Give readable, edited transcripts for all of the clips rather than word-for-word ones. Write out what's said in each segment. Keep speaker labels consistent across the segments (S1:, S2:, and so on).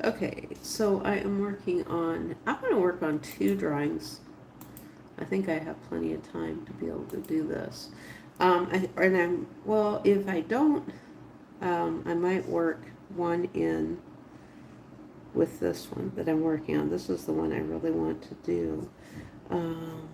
S1: Okay, so I am working on, I'm going to work on 2 drawings. I think I have plenty of time to be able to do this. Well, if I don't, I might work one in with this one that I'm working on. This is the one I really want to do. Um,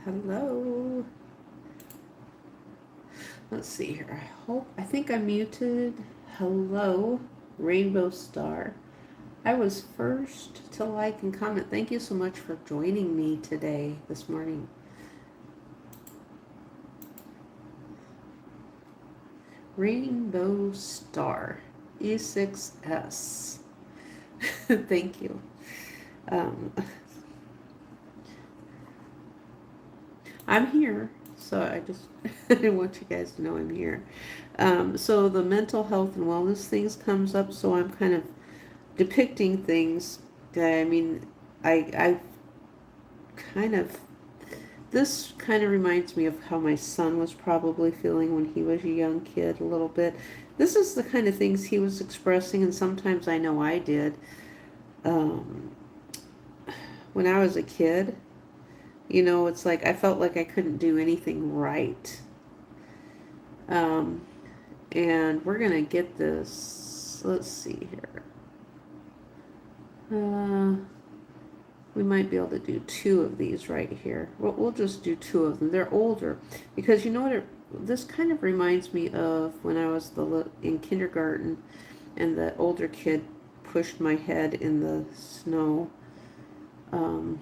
S1: Hello. Let's see here. I think I'm muted. Hello, Rainbow Star. I was first to like and comment. Thank you so much for joining me today, this morning. Rainbow Star, E6S. Thank you. Um, I'm here, so I just I want you guys to know I'm here. So the mental health and wellness things comes up, so I'm kind of depicting things that, I mean, I this kind of reminds me of how my son was probably feeling when he was a young kid a little bit. This is the kind of things he was expressing, and sometimes I know I did. Um, when I was a kid, it's like I felt like I couldn't do anything right. Um, and we're going to get this. Let's see here. We might be able to do two of these right here. We'll just do two of them. They're older because you know what? This kind of reminds me of when I was in kindergarten and the older kid pushed my head in the snow. When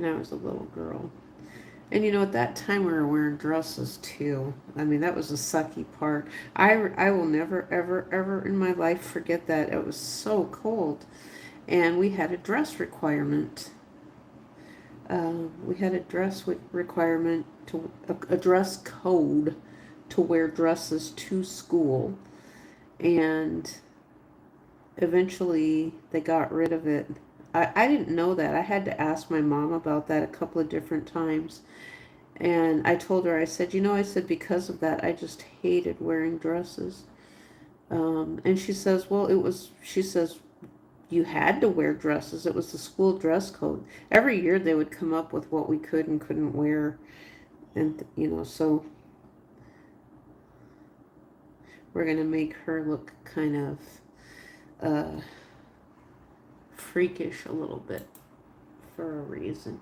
S1: I was a little girl. And at that time we were wearing dresses too. I mean, that was the sucky part. I will never, ever, ever in my life forget that. It was so cold. And we had a dress requirement. We had a requirement to a dress code to wear dresses to school. And eventually they got rid of it. I didn't know that. I had to ask my mom about that a couple of different times. And I told her, I said, I said, because of that, I just hated wearing dresses. And she says, she says, you had to wear dresses. It was the school dress code. Every year they would come up with what we could and couldn't wear. And, so we're going to make her look kind of freakish a little bit for a reason.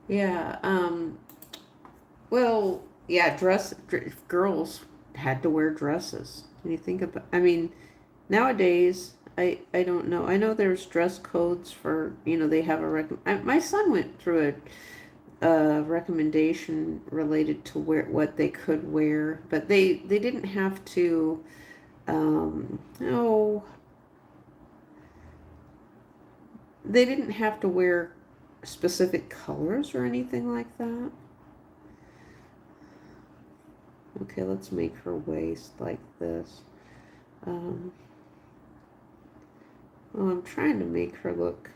S1: Yeah, well, yeah, girls had to wear dresses. When you think about, I mean, nowadays, I don't know. I know there's dress codes for, they have my son went through a recommendation related to what they could wear, but they didn't have to, no, they didn't have to wear specific colors or anything like that. Okay, let's make her waist like this. Well, I'm trying to make her look,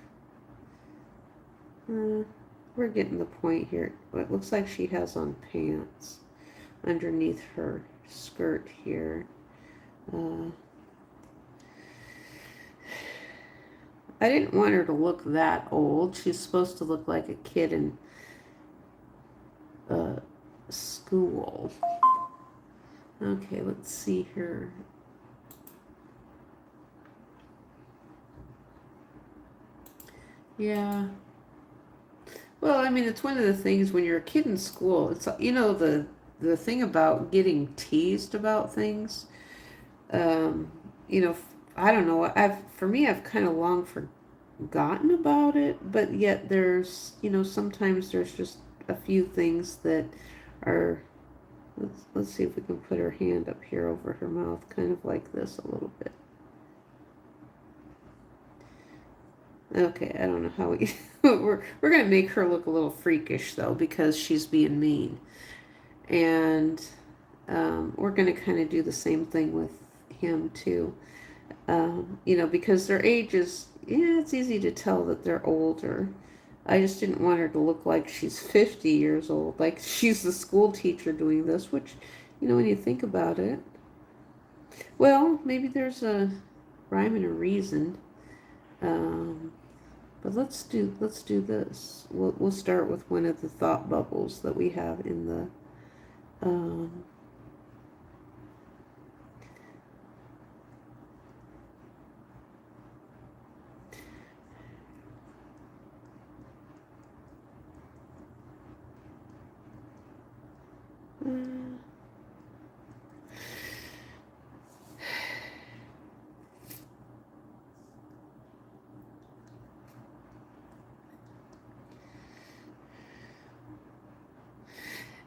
S1: we're getting the point here. It looks like she has on pants underneath her skirt here. I didn't want her to look that old. She's supposed to look like a kid in school. Okay, let's see here. Yeah. Well, I mean, it's one of the things when you're a kid in school. It's the thing about getting teased about things. You know, I don't know. I've kind of long forgotten about it, but yet there's sometimes there's just a few things that are. Let's see if we can put her hand up here over her mouth, kind of like this a little bit. Okay, I don't know how we we're gonna make her look a little freakish though because she's being mean, and we're gonna kind of do the same thing with him too. Because their age is it's easy to tell that they're older. I just didn't want her to look like she's 50 years old, like she's the school teacher doing this, which, when you think about it, well, maybe there's a rhyme and a reason. But let's do this. We'll start with one of the thought bubbles that we have in the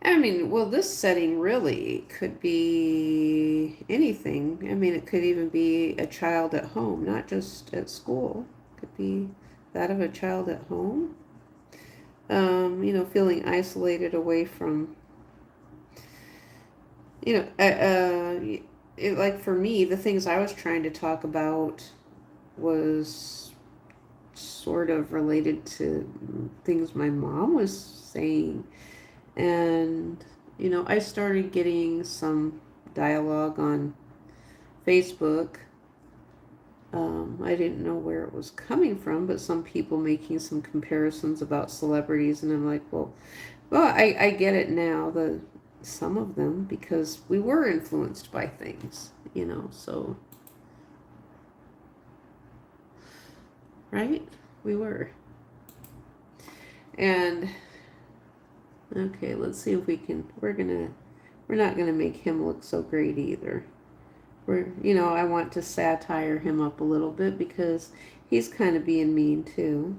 S1: I mean, well, this setting really could be anything. I mean, it could even be a child at home, not just at school. It could be that of a child at home. Feeling isolated away from, like for me, the things I was trying to talk about was sort of related to things my mom was saying. And, I started getting some dialogue on Facebook. I didn't know where it was coming from, but some people making some comparisons about celebrities, and I'm like, well, I get it now, some of them, because we were influenced by things, so, right? We were. And, okay, let's see if we're not gonna make him look so great either. I want to satire him up a little bit because he's kind of being mean too.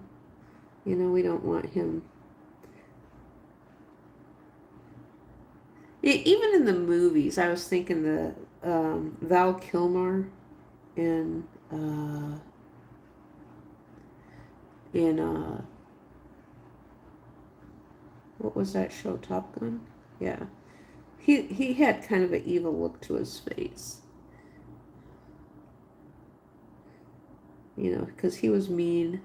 S1: We don't want him. Even in the movies, I was thinking the Val Kilmer in uh, in what was that show, Top Gun? Yeah, he had kind of an evil look to his face. Because he was mean.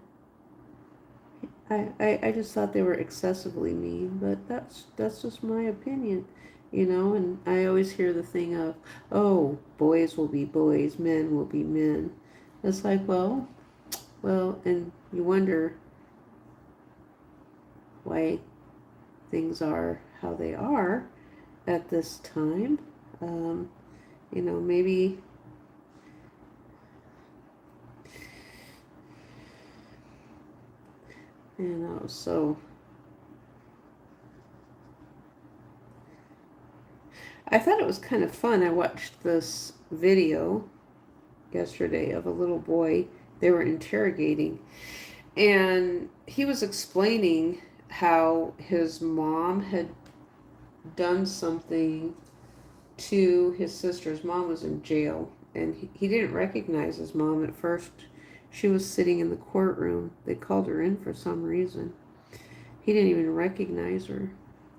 S1: I just thought they were excessively mean, but that's just my opinion, and I always hear the thing of, oh, boys will be boys, men will be men. It's like, well, and you wonder why things are how they are at this time. Maybe, so I thought it was kind of fun. I watched this video yesterday of a little boy they were interrogating, and he was explaining how his mom had done something to his sister. His mom was in jail, and he didn't recognize his mom at first. She was sitting in the courtroom. They called her in for some reason. He didn't even recognize her.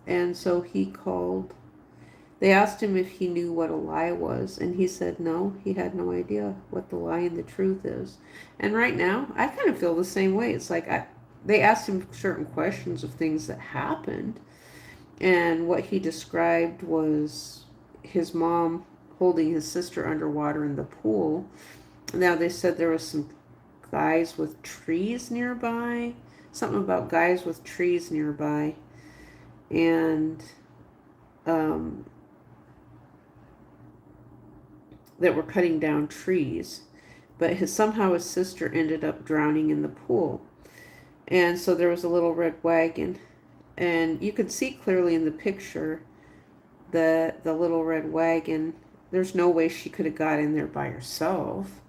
S1: And so they asked him if he knew what a lie was, and he said no, he had no idea what the lie and the truth is. And right now, I kind of feel the same way. It's like they asked him certain questions of things that happened, and what he described was his mom holding his sister underwater in the pool. Now, they said there was some guys with trees nearby, something about guys with trees nearby, and that were cutting down trees. But somehow his sister ended up drowning in the pool. And so there was a little red wagon. And you could see clearly in the picture that the little red wagon, there's no way she could have got in there by herself.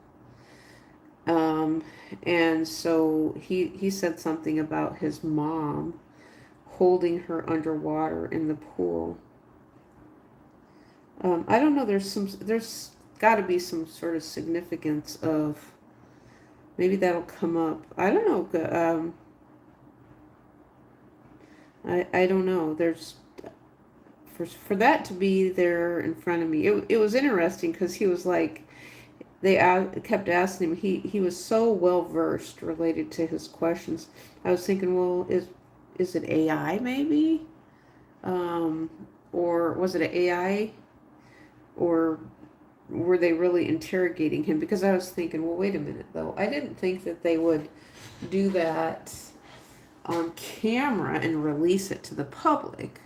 S1: And so he said something about his mom holding her underwater in the pool. I don't know. There's got to be some sort of significance of, maybe that'll come up. I don't know. I don't know. There's for that to be there in front of me. It was interesting because he was like, they kept asking him. He was so well versed related to his questions. I was thinking, well, is it AI maybe, or was it an AI, or were they really interrogating him? Because I was thinking, well, wait a minute though. I didn't think that they would do that on camera and release it to the public.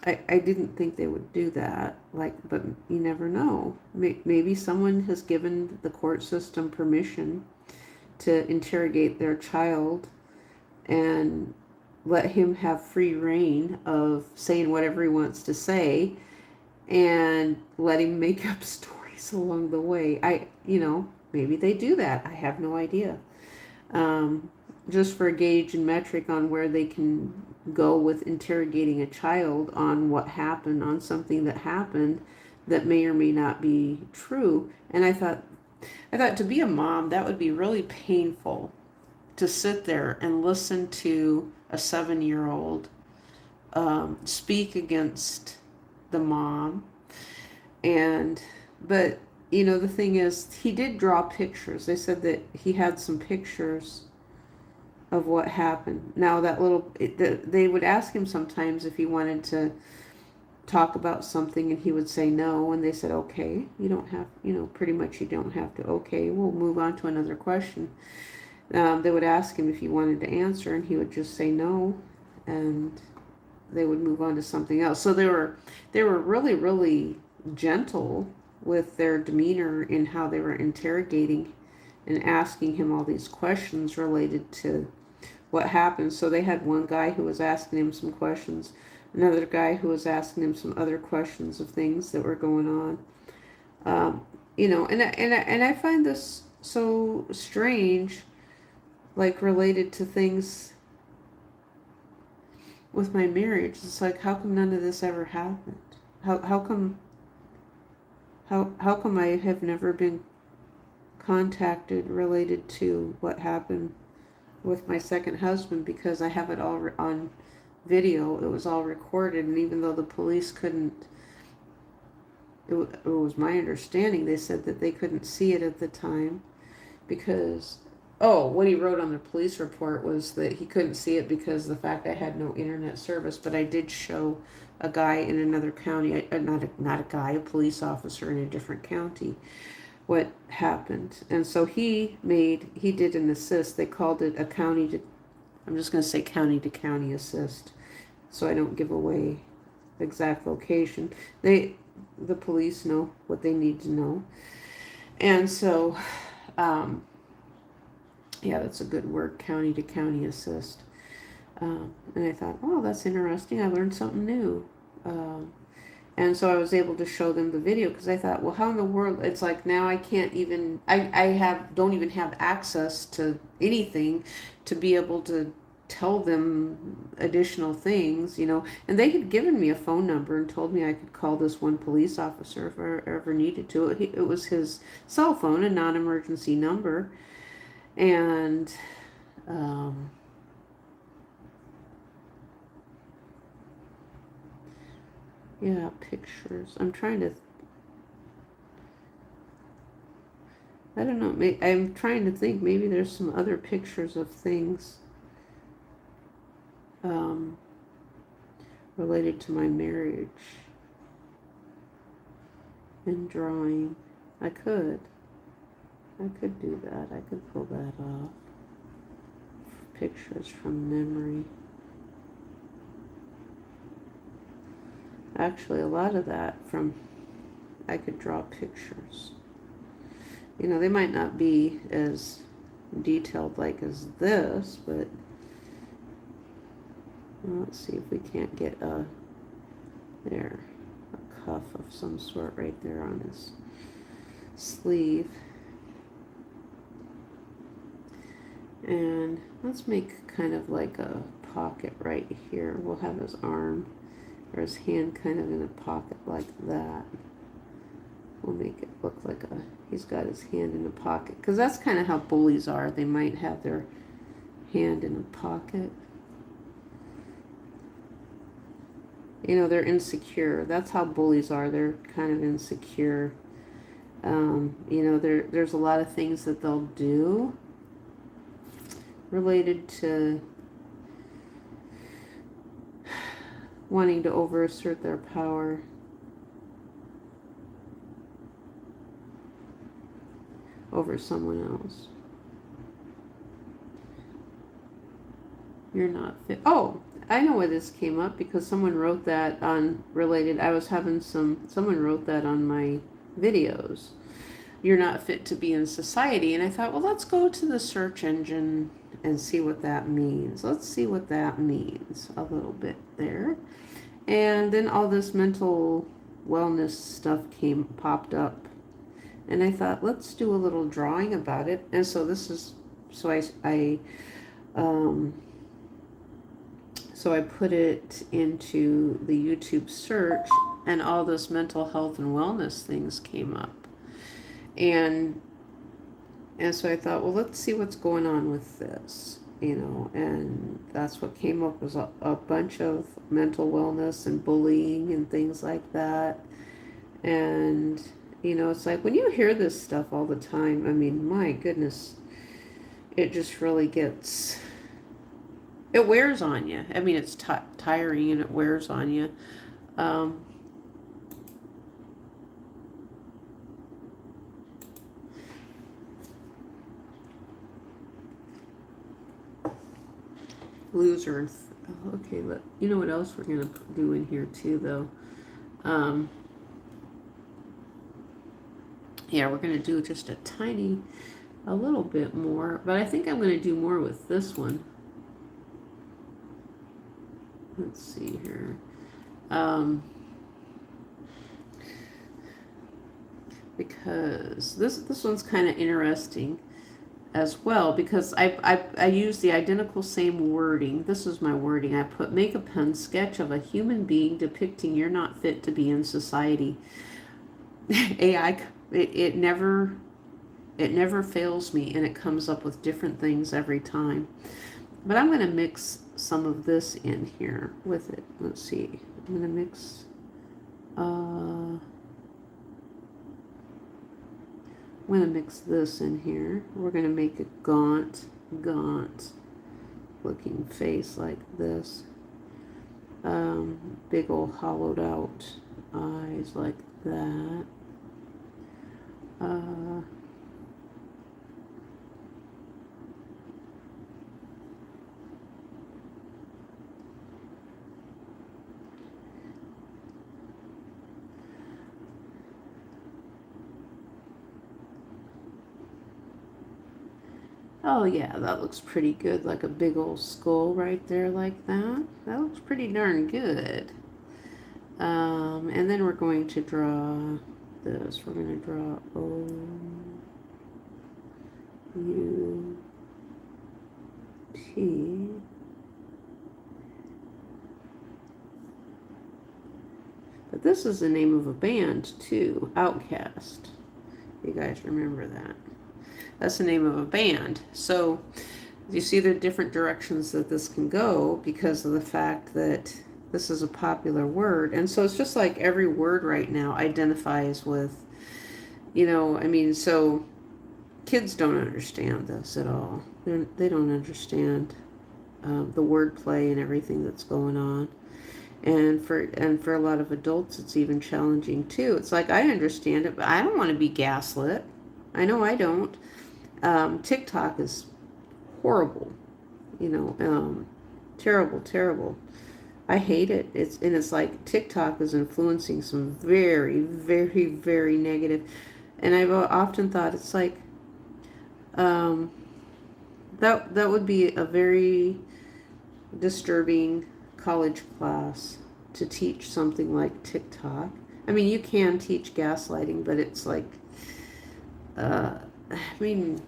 S1: I didn't think they would do that, but you never know. Maybe someone has given the court system permission to interrogate their child and let him have free reign of saying whatever he wants to say, and let him make up stories along the way. Maybe they do that. I have no idea. Just for a gauge and metric on where they can go with interrogating a child on what happened, on something that happened that may or may not be true. And I thought to be a mom, that would be really painful, to sit there and listen to a 7-year-old speak against the mom, And, but, you know, the thing is, he did draw pictures. They said that he had some pictures of what happened. Now, they would ask him sometimes if he wanted to talk about something, and he would say no, and they said, okay, you don't have, pretty much you don't have to, okay, we'll move on to another question. They would ask him if he wanted to answer, and he would just say no, and they would move on to something else. So they were really, really gentle with their demeanor in how they were interrogating and asking him all these questions related to what happened. So they had one guy who was asking him some questions, another guy who was asking him some other questions of things that were going on. And I find this so strange, like related to things with my marriage. It's like, how come none of this ever happened? How come I have never been contacted related to what happened with my second husband? Because I have it all on video. It was all recorded, and even though the police couldn't, it was my understanding, they said that they couldn't see it at the time because, what he wrote on the police report was that he couldn't see it because the fact I had no internet service. But I did show a guy in another county, a police officer in a different county, what happened. And so he did an assist. They called it I'm just going to say county to county assist, so I don't give away exact location. The police know what they need to know. And so, yeah, that's a good word, county to county assist. And I thought, oh, that's interesting. I learned something new. And so I was able to show them the video because I thought, well, how in the world? It's like now I can't even, don't even have access to anything to be able to tell them additional things, And they had given me a phone number and told me I could call this one police officer if I ever needed to. It was his cell phone, a non-emergency number. And, yeah, pictures. I'm trying to, I don't know. I'm trying to think. Maybe there's some other pictures of things related to my marriage and drawing. I could do that. I could pull that off. Pictures from memory. Actually, a lot of that I could draw pictures. They might not be as detailed like as this, but let's see if we can't get a cuff of some sort right there on his sleeve. And let's make kind of like a pocket right here. We'll have his arm or his hand kind of in a pocket like that. We'll make it look like he's got his hand in a pocket, because that's kind of how bullies are. They might have their hand in a pocket. They're insecure. That's how bullies are. They're kind of insecure. There's a lot of things that they'll do related to wanting to overassert their power. Over someone else. You're not fit. Oh, I know why this came up, because someone wrote that on related. Someone wrote that on my videos. You're not fit to be in society. And I thought, well, let's go to the search engine and see what that means. Let's see what that means a little bit there. And then all this mental wellness stuff popped up. And I thought, let's do a little drawing about it. And so I put it into the YouTube search, and all this mental health and wellness things came up. And so I thought, well, let's see what's going on with this, and that's what came up, was a bunch of mental wellness and bullying and things like that. And, you know, it's like when you hear this stuff all the time, I mean, my goodness, it just really gets, it wears on you. I mean, it's tiring and it wears on you. Um, loser. Okay, you know what else we're going to do in here too, though? Yeah, we're going to do just a little bit more, but I think I'm going to do more with this one. Let's see here. Because this one's kind of interesting as well, because I use the identical same wording. This is my wording. I put, make a pen sketch of a human being depicting you're not fit to be in society. AI, it never fails me, and it comes up with different things every time. But I'm going to mix some of this in here with it. Let's see. I'm going to mix. I'm going to mix this in here. We're going to make a gaunt looking face like this. Big old hollowed out eyes like that. Oh yeah, that looks pretty good, like a big old skull right there like that. That looks pretty darn good. And then we're going to draw this. We're going to draw O-U-T. But this is the name of a band too, Outcast. You guys remember that. That's the name of a band. So you see the different directions that this can go because of the fact that this is a popular word. And so it's just like every word right now identifies with, you know, I mean, so kids don't understand this at all. They don't understand the wordplay and everything that's going on. And for a lot of adults, it's even challenging too. It's like, I understand it, but I don't want to be gaslit. I know I don't. TikTok is horrible, you know, terrible. I hate it. It's like TikTok is influencing some very negative. And I've often thought it's like, that would be a very disturbing college class to teach something like TikTok. I mean, you can teach gaslighting, but it's like, I mean,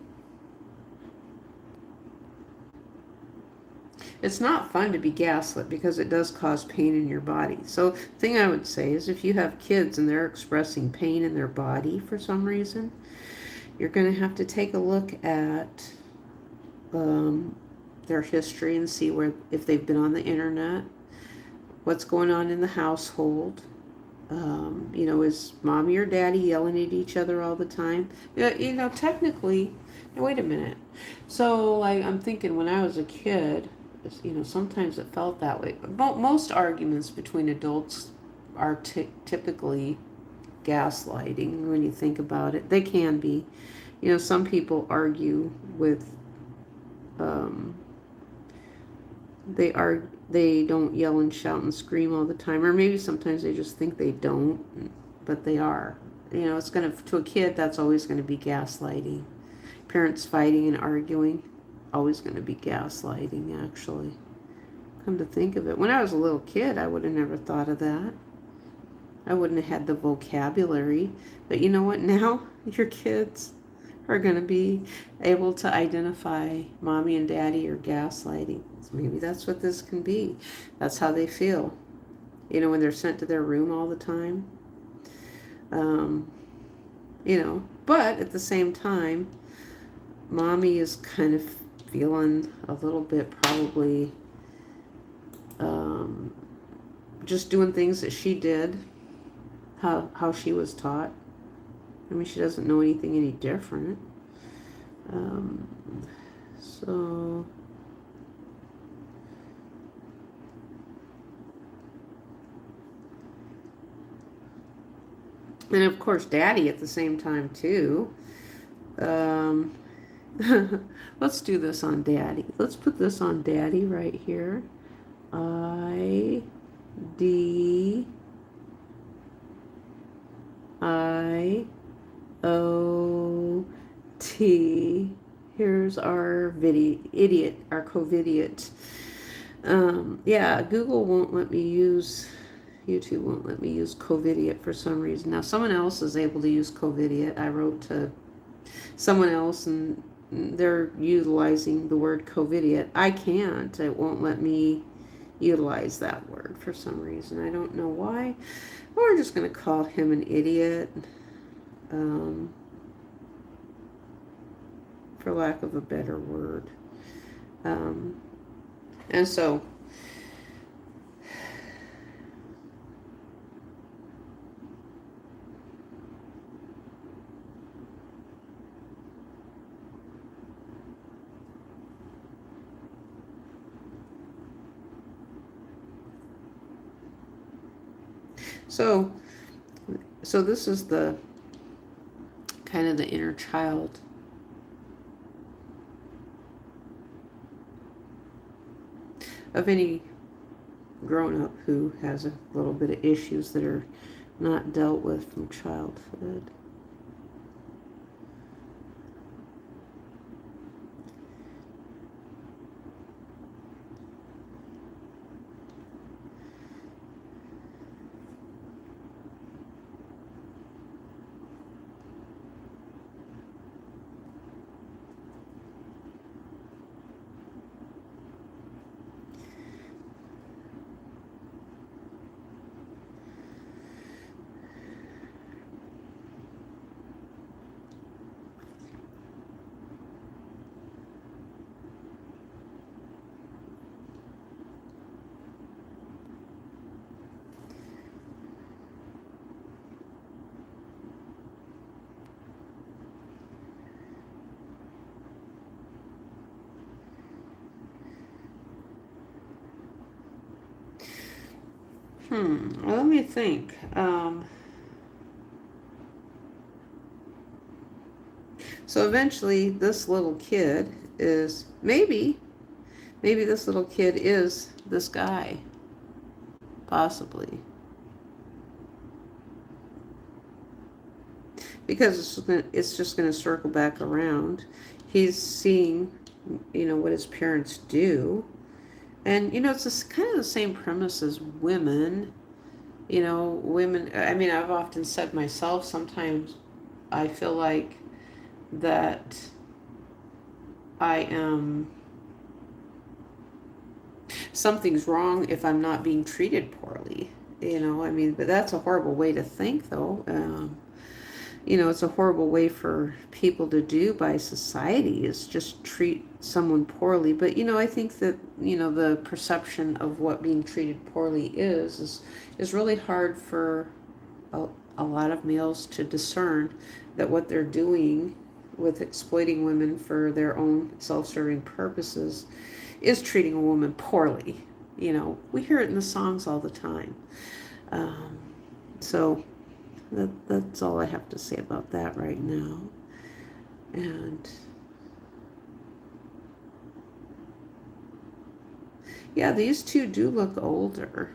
S1: it's not fun to be gaslit because it does cause pain in your body. So the thing I would say is if you have kids and they're expressing pain in their body for some reason, you're going to have to take a look at their history and see if they've been on the internet, what's going on in the household. You know, is mommy or daddy yelling at each other all the time? You know, technically, wait a minute. So, like, I'm thinking when I was a kid, you know, sometimes it felt that way. But most arguments between adults are typically gaslighting when you think about it. They can be. You know, some people argue with, they don't yell and shout and scream all the time, or maybe sometimes they just think they don't, but they are. You know, it's going to a kid, that's always going to be gaslighting. Parents fighting and arguing, always going to be gaslighting, actually. Come to think of it, when I was a little kid, I would have never thought of that. I wouldn't have had the vocabulary. But you know what? Now your kids are going to be able to identify mommy and daddy are gaslighting. So maybe that's what this can be. That's how they feel. You know, when they're sent to their room all the time. You know, but at the same time, mommy is kind of feeling a little bit probably just doing things that she did how she was taught. I mean, she doesn't know anything any different. Um, so, and of course, Daddy at the same time too. Um, let's do this on Daddy. Let's put this on Daddy right here. IDIOT. Here's our idiot, our covidiot. Yeah, Google won't let me use, YouTube won't let me use covidiot for some reason. Now, someone else is able to use covidiot. I wrote to someone else and they're utilizing the word covidiot. I can't. It won't let me utilize that word for some reason. I don't know why. We're just going to call him an idiot. For lack of a better word. And so, so this is the kind of the inner child. Of any grown-up who has a little bit of issues that are not dealt with from childhood. Well, let me think. So eventually this little kid is, maybe this little kid is this guy. Possibly. Because it's just going to circle back around. He's seeing, what his parents do. And, it's kind of the same premise as women. Women, I mean, I've often said myself, sometimes I feel like that I am, something's wrong if I'm not being treated poorly. I mean, but that's a horrible way to think, though. It's a horrible way for people to do by society, is just treat someone poorly. But, I think that, the perception of what being treated poorly is really hard for a lot of males to discern, that what they're doing with exploiting women for their own self-serving purposes is treating a woman poorly. We hear it in the songs all the time. So that's all I have to say about that right now. And yeah, these two do look older.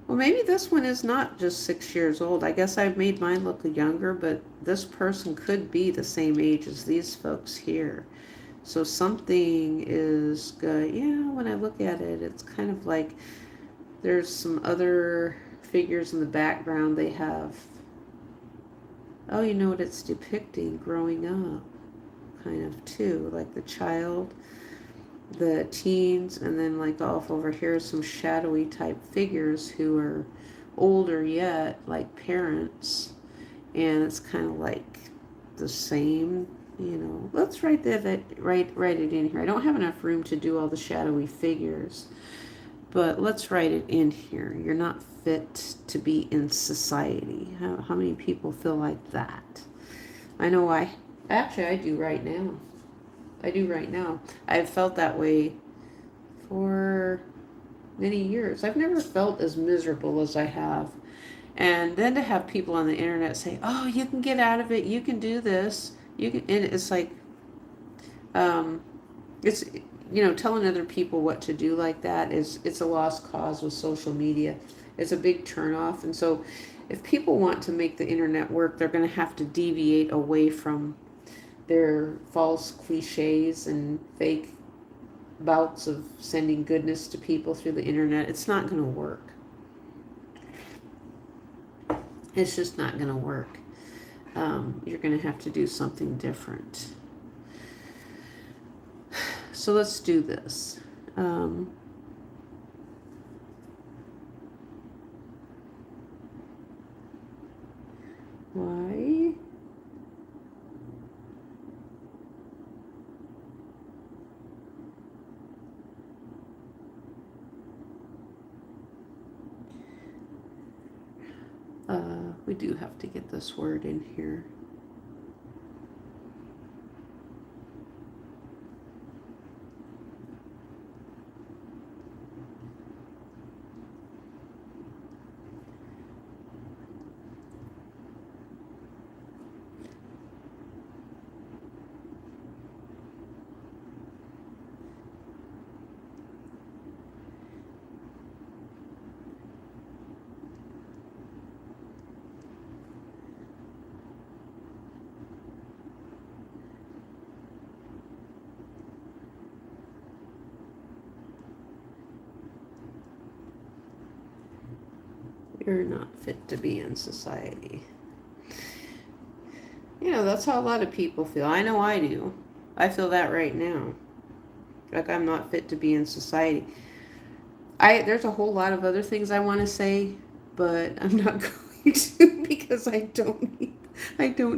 S1: Well, maybe this one is not just 6 years old. I guess I've made mine look younger, but this person could be the same age as these folks here. So something is good. Yeah, when I look at it, it's kind of like there's some other figures in the background. They have, oh, you know what it's depicting? Growing up, kind of, too. Like the child, the teens, and then like off over here, some shadowy type figures who are older yet, like parents. And it's kind of like the same, Let's write it in here. I don't have enough room to do all the shadowy figures. But let's write it in here. You're not fit to be in society. How many people feel like that? I know I do right now. I do right now. I've felt that way for many years. I've never felt as miserable as I have. And then to have people on the internet say, "Oh, you can get out of it. You can do this. You can," and it's like, um, it's telling other people what to do like that it's a lost cause with social media. It's a big turnoff. And so, if people want to make the internet work, they're going to have to deviate away from their false cliches and fake bouts of sending goodness to people through the internet. It's not going to work. It's just not going to work. You're going to have to do something different. So let's do this. Why? We do have to get this word in here. You're not fit to be in society. That's how a lot of people feel. I know I do. I feel that right now. Like I'm not fit to be in society. There's a whole lot of other things I want to say, but I'm not going to because I don't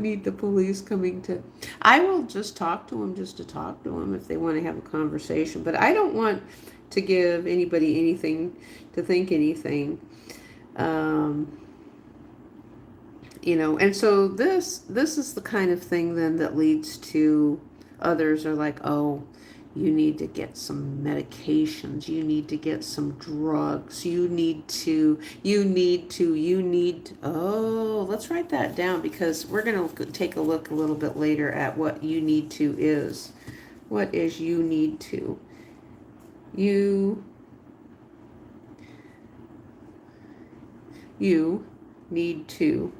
S1: need the police coming to. I will just talk to them just to talk to them if they want to have a conversation, but I don't want to give anybody anything to think anything. And so this is the kind of thing then that leads to others are like, oh, you need to get some medications, you need to get some drugs, oh, let's write that down because we're going to take a look a little bit later at what you need to is. What is you need to? You need to.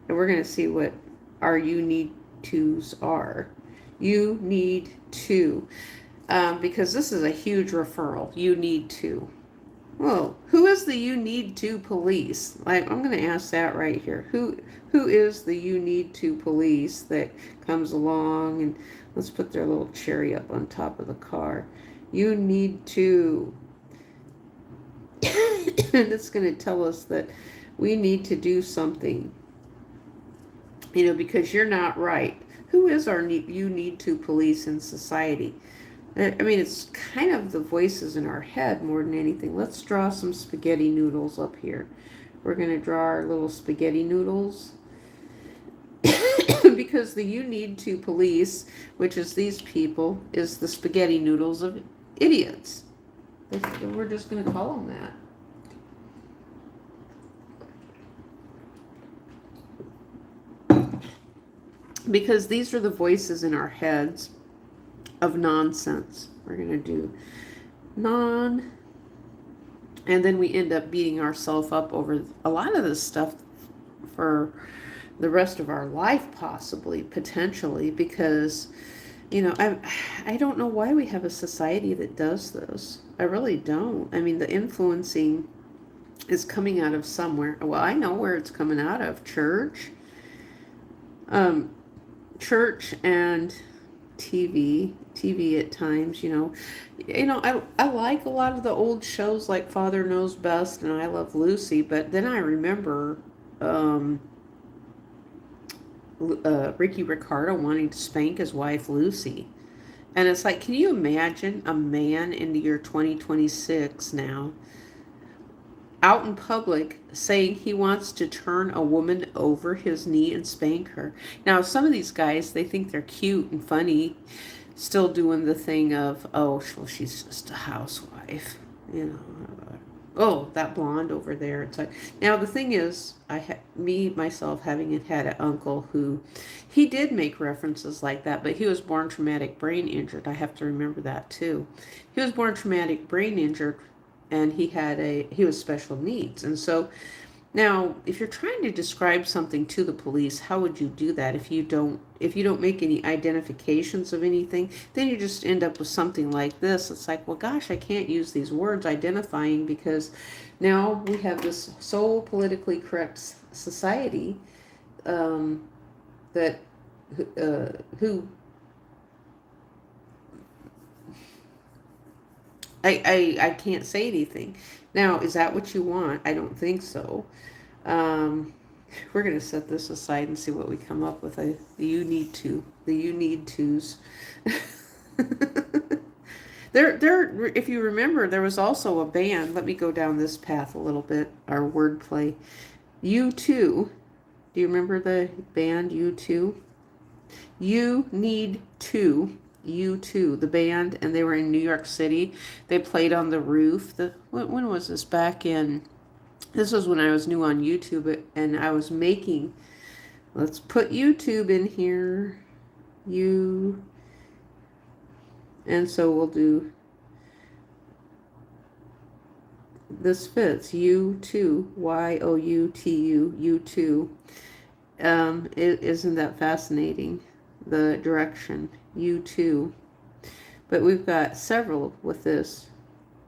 S1: And we're going to see what our you need to's are. You need to. Because this is a huge referral. You need to. Well, who is the you need to police? Like, I'm going to ask that right here. Who is the you need to police that comes along and let's put their little cherry up on top of the car. You need to. And it's going to tell us that we need to do something. Because you're not right. Who is our you need to police in society? I mean, it's kind of the voices in our head more than anything. Let's draw some spaghetti noodles up here. We're going to draw our little spaghetti noodles. Because the you need to police, which is these people, is the spaghetti noodles of idiots. We're just going to call them that. Because these are the voices in our heads of nonsense. We're going to do and then we end up beating ourselves up over a lot of this stuff for the rest of our life, possibly, potentially, because, I don't know why we have a society that does this. I really don't. I mean, the influencing is coming out of somewhere. Well, I know where it's coming out of. Church and TV at times, I like a lot of the old shows like Father Knows Best and I Love Lucy, but then I remember Ricky Ricardo wanting to spank his wife Lucy, And it's like, can you imagine a man in the year 2026 now out in public saying he wants to turn a woman over his knee and spank her? Now, some of these guys, they think they're cute and funny, still doing the thing of, oh, well, she's just a housewife, you know. Oh, that blonde over there. It's like, now the thing is, myself, having had an uncle who, he did make references like that, but he was born traumatic brain injured. I have to remember that too. He was born traumatic brain injured, and he was special needs, and so now, if you're trying to describe something to the police, how would you do that if you don't make any identifications of anything? Then you just end up with something like this. It's like, well, gosh, I can't use these words identifying because now we have this so politically correct society that who I can't say anything. Now, is that what you want? I don't think so. Um, we're going to set this aside and see what we come up with. The you need to. The you need tos. If you remember, there was also a band. Let me go down this path a little bit, our wordplay. U2. Do you remember the band U2? You Need To. U2, the band, and they were in New York City. They played on the roof. When was this? This was when I was new on YouTube, and I was making, let's put YouTube in here, and so we'll do, this fits, U2, Y-O-U-T-U, U2. Isn't that fascinating? The direction, U2. But we've got several with this,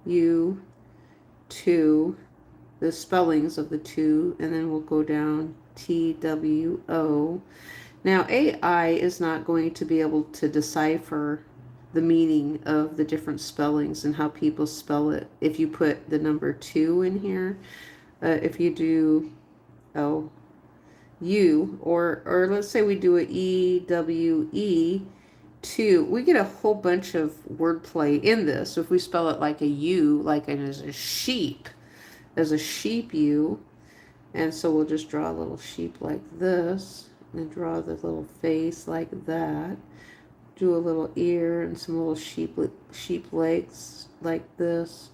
S1: U2, the spellings of the two, and then we'll go down TWO. Now, AI is not going to be able to decipher the meaning of the different spellings and how people spell it. If you put the number 2 in here, if you do U, or let's say we do a EWE, 2, we get a whole bunch of wordplay in this. So if we spell it like a U, like as a sheep, U, and so we'll just draw a little sheep like this, and draw the little face like that, do a little ear and some little sheep legs like this,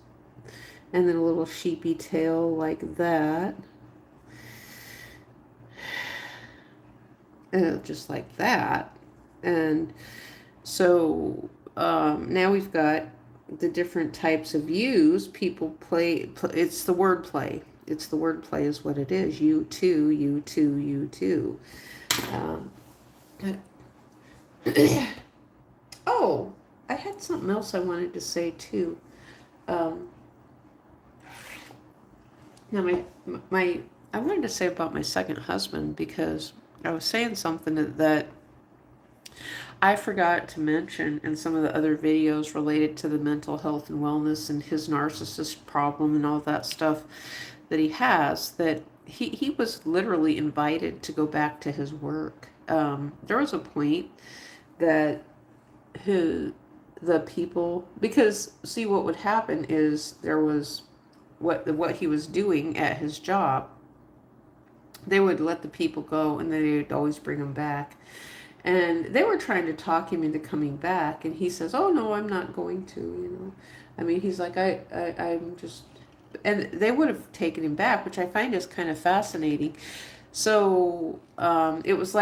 S1: and then a little sheepy tail like that, and just like that. And so now we've got the different types of U's people play. It's the word play. It's the word play is what it is. U2, U2, U2. Oh, I had something else I wanted to say too. Now I wanted to say about my second husband, because I was saying something that I forgot to mention in some of the other videos related to the mental health and wellness and his narcissist problem and all that stuff that he has, that he was literally invited to go back to his work. There was a point that the people, because see, what would happen is there was what he was doing at his job, they would let the people go and then they would always bring them back. And they were trying to talk him into coming back, and he says, "Oh no, I'm not going to." I mean, he's like, I'm just, and they would have taken him back, which I find is kind of fascinating. So it was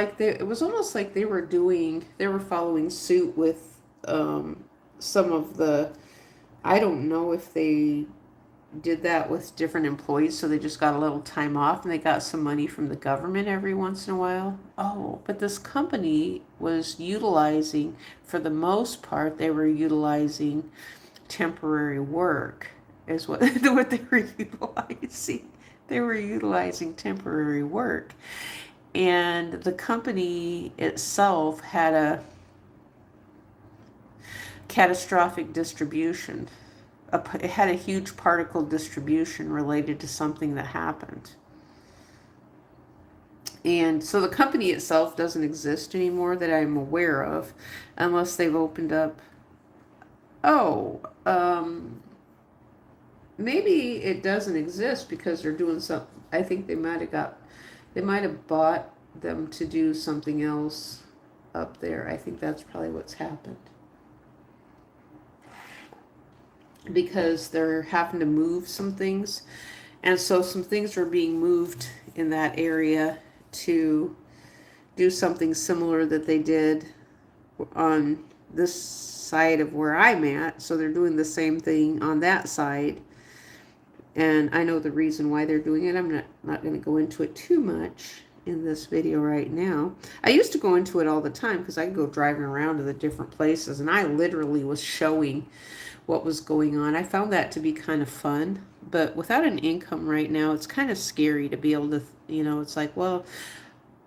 S1: almost like they were following suit with some of the, I don't know if they did that with different employees, so they just got a little time off and they got some money from the government every once in a while. Oh, but this company was utilizing, for the most part, they were utilizing temporary work is what they were utilizing. They were utilizing temporary work. And the company itself had a catastrophic distribution. It had a huge particle distribution related to something that happened. And so the company itself doesn't exist anymore that I'm aware of, unless they've opened up Oh, maybe it doesn't exist because they're doing something. I think they might have bought them to do something else up there. I think that's probably what's happened. Because they're having to move some things. And so some things are being moved in that area to do something similar that they did on this side of where I'm at. So they're doing the same thing on that side. And I know the reason why they're doing it. I'm not going to go into it too much in this video right now. I used to go into it all the time because I could go driving around to the different places and I literally was showing what was going on. I found that to be kind of fun, but without an income right now, it's kind of scary to be able to, it's like, well,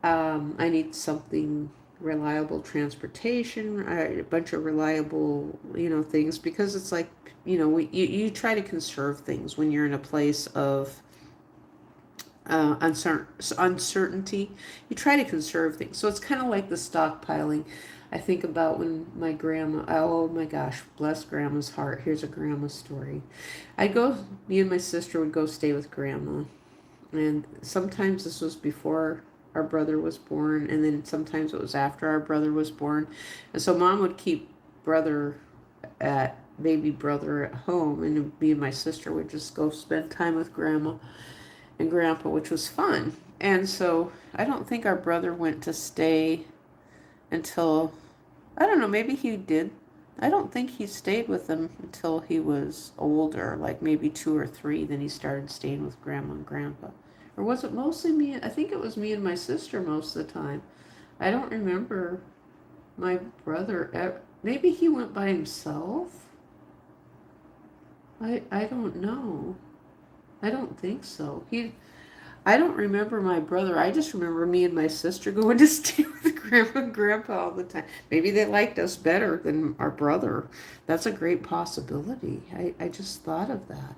S1: I need something reliable transportation, a bunch of reliable, things because it's like, you try to conserve things when you're in a place of uncertainty. You try to conserve things. So it's kind of like the stockpiling. I think about when my grandma, oh my gosh, bless grandma's heart. Here's a grandma story. Me and my sister would go stay with grandma. And sometimes this was before our brother was born, and then sometimes it was after our brother was born. And so mom would keep baby brother at home, and me and my sister would just go spend time with grandma and grandpa, which was fun. And so I don't think our brother went to stay until, I don't know, maybe he did. I don't think he stayed with them until he was older, like maybe 2 or 3. Then he started staying with grandma and grandpa. Or was it mostly me? I think it was me and my sister most of the time. I don't remember my brother. Maybe he went by himself. I don't know. I don't think so. I don't remember my brother. I just remember me and my sister going to stay with grandma and grandpa all the time. Maybe they liked us better than our brother. That's a great possibility. I just thought of that.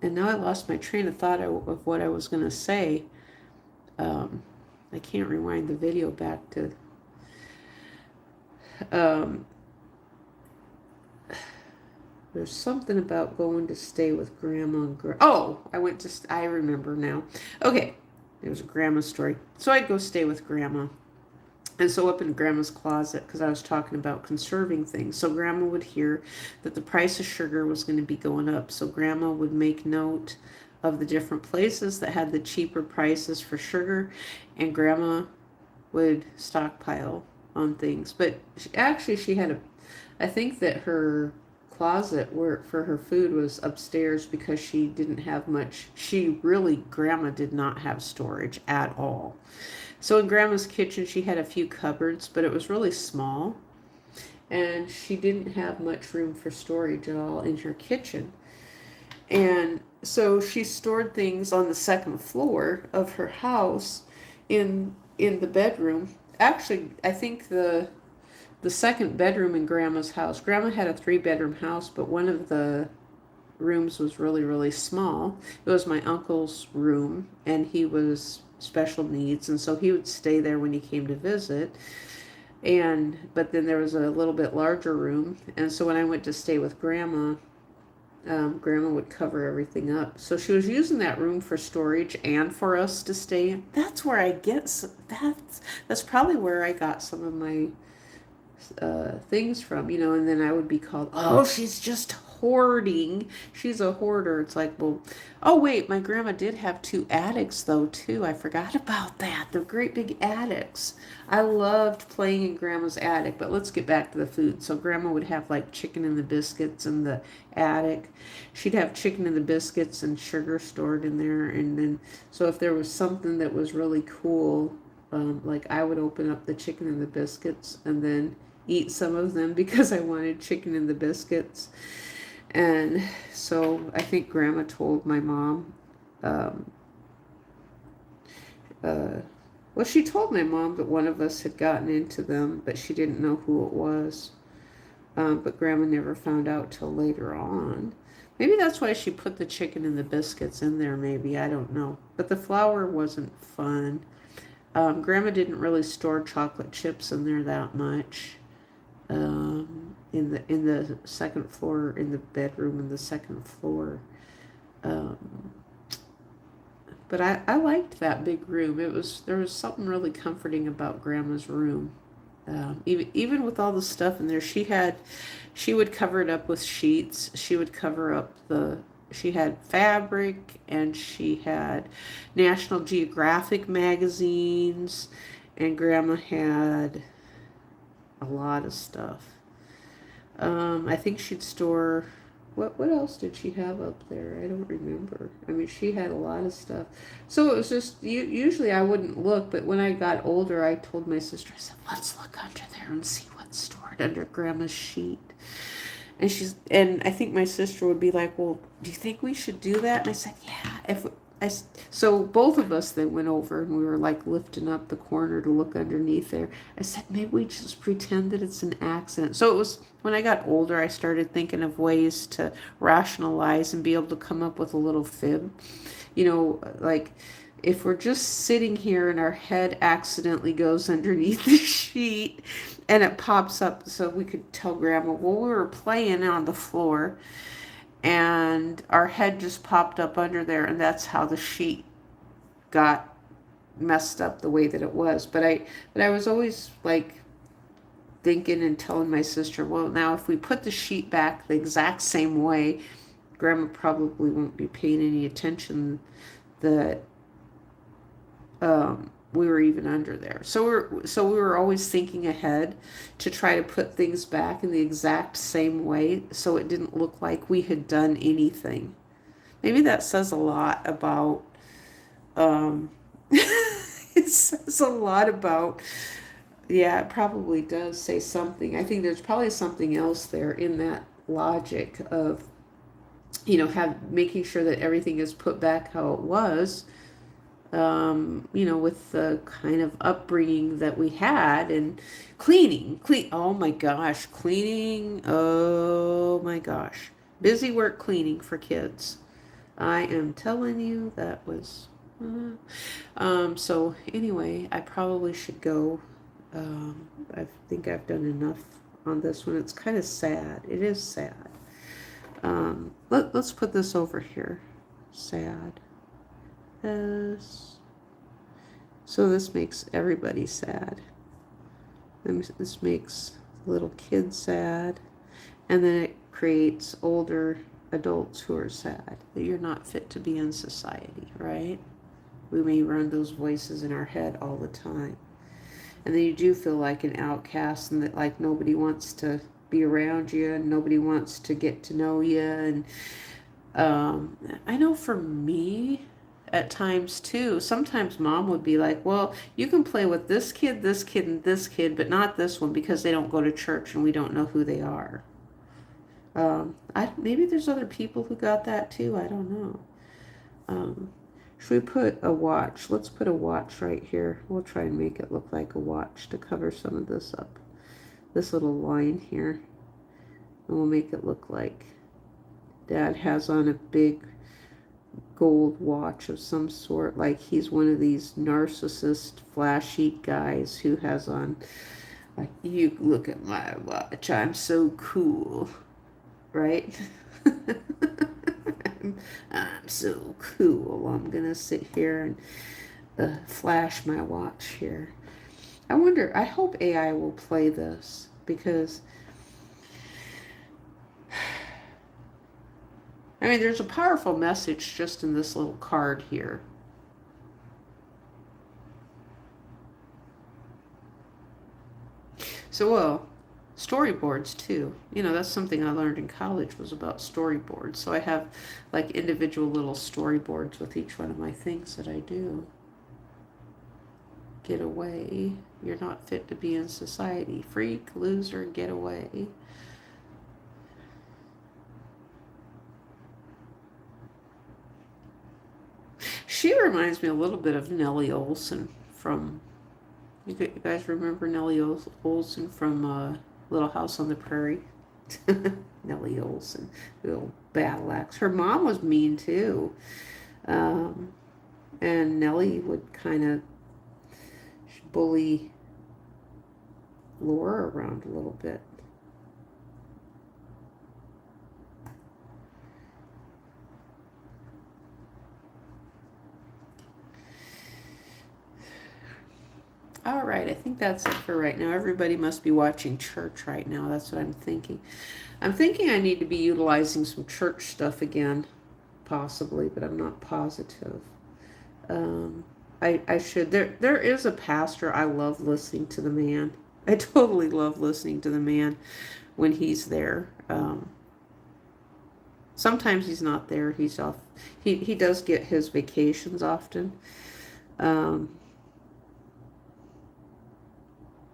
S1: And now I lost my train of thought of what I was going to say. I can't rewind the video back to... There's something about going to stay with grandma and I remember now. Okay, it was a grandma story. So I'd go stay with grandma. And so up in grandma's closet, because I was talking about conserving things. So grandma would hear that the price of sugar was going to be going up. So grandma would make note of the different places that had the cheaper prices for sugar. And grandma would stockpile on things. But she had I think that her closet for her food was upstairs because she didn't have much. Grandma did not have storage at all. So in grandma's kitchen, she had a few cupboards, but it was really small. And she didn't have much room for storage at all in her kitchen. And so she stored things on the second floor of her house in the bedroom. Actually, I think the second bedroom in grandma's house. Grandma had a 3-bedroom house, but one of the rooms was really, really small. It was my uncle's room, and he was special needs, and so he would stay there when he came to visit. But then there was a little bit larger room, and so when I went to stay with grandma, grandma would cover everything up. So she was using that room for storage and for us to stay in. That's where that's probably where I got some of my things from, and then I would be called, oh, she's just hoarding. She's a hoarder. It's like, well, oh wait, my grandma did have 2 attics though too. I forgot about that. They're great big attics. I loved playing in grandma's attic, but let's get back to the food. So grandma would have like chicken and the biscuits in the attic. She'd have chicken and the biscuits and sugar stored in there. And then, so if there was something that was really cool, like I would open up the chicken and the biscuits and then eat some of them because I wanted chicken and the biscuits. And so I think grandma told my mom, she told my mom that one of us had gotten into them, but she didn't know who it was. But grandma never found out till later on. Maybe that's why she put the chicken and the biscuits in there, maybe. I don't know. But the flour wasn't fun. Grandma didn't really store chocolate chips in there that much. in the second floor, in the bedroom in the second floor. Um, but I liked that big room. There was something really comforting about Grandma's room. Even with all the stuff in there, she would cover it up with sheets. She would cover up she had fabric, and she had National Geographic magazines, and Grandma had a lot of stuff. I think she'd store, what else did she have up there? I don't remember. I mean, she had a lot of stuff. So it was just, usually I wouldn't look, but when I got older, I told my sister, I said, let's look under there and see what's stored under Grandma's sheet. And I think my sister would be like, well, do you think we should do that? And I said, yeah. So both of us then went over, and we were like lifting up the corner to look underneath there. I said, maybe we just pretend that it's an accident. So it was, when I got older, I started thinking of ways to rationalize and be able to come up with a little fib. Like, if we're just sitting here and our head accidentally goes underneath the sheet and it pops up, so we could tell Grandma, well, we were playing on the floor and our head just popped up under there, and that's how the sheet got messed up the way that it was. But I was always like thinking and telling my sister, well, now if we put the sheet back the exact same way, Grandma probably won't be paying any attention that we were even under there. So we were always thinking ahead to try to put things back in the exact same way, so it didn't look like we had done anything. Maybe that says a lot about, it says a lot about, yeah, it probably does say something. I think there's probably something else there in that logic of, making sure that everything is put back how it was, with the kind of upbringing that we had, and oh my gosh, cleaning, oh my gosh, busy work cleaning for kids. I am telling you, that was, so anyway, I probably should go. I think I've done enough on this one. It's kind of sad. It is sad. Let's put this over here. Sad. This. So this makes everybody sad. This makes little kids sad. And then it creates older adults who are sad that you're not fit to be in society, right? We may run those voices in our head all the time. And then you do feel like an outcast, and that like nobody wants to be around you and nobody wants to get to know you. And I know for me, at times too, sometimes Mom would be like, well, you can play with this kid, and this kid, but not this one because they don't go to church and we don't know who they are. Maybe there's other people who got that too. I don't know. Should we put a watch? Let's put a watch right here. We'll try and make it look like a watch to cover some of this up. This little line here. And we'll make it look like Dad has on a big gold watch of some sort, like he's one of these narcissist flashy guys who has on, like, you look at my watch, I'm so cool, right? I'm so cool. I'm gonna sit here and flash my watch here. I hope AI will play this, because I mean, there's a powerful message just in this little card here. So, well, storyboards too. That's something I learned in college, was about storyboards. So I have like individual little storyboards with each one of my things that I do. Get away. You're not fit to be in society. Freak, loser, get away. She reminds me a little bit of Nellie Olson from, you guys remember Nellie Olson from Little House on the Prairie? Nellie Olson, little battle axe. Her mom was mean too. And Nellie would kind of bully Laura around a little bit. All right, I think that's it for right now. Everybody must be watching church right now. That's what I'm thinking. I'm thinking I need to be utilizing some church stuff again, possibly, but I'm not positive. Um, I should. There is a pastor. I love listening to the man. I totally love listening to the man when he's there. Sometimes he's not there. He's off. He does get his vacations often. Um,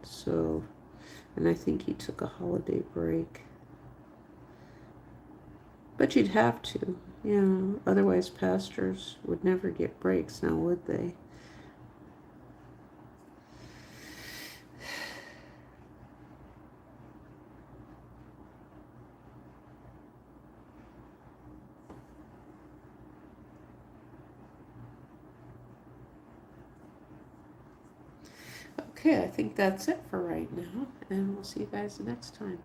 S1: so, and I think he took a holiday break. But you'd have to, otherwise pastors would never get breaks now, would they? Okay, I think that's it for right now, and we'll see you guys next time.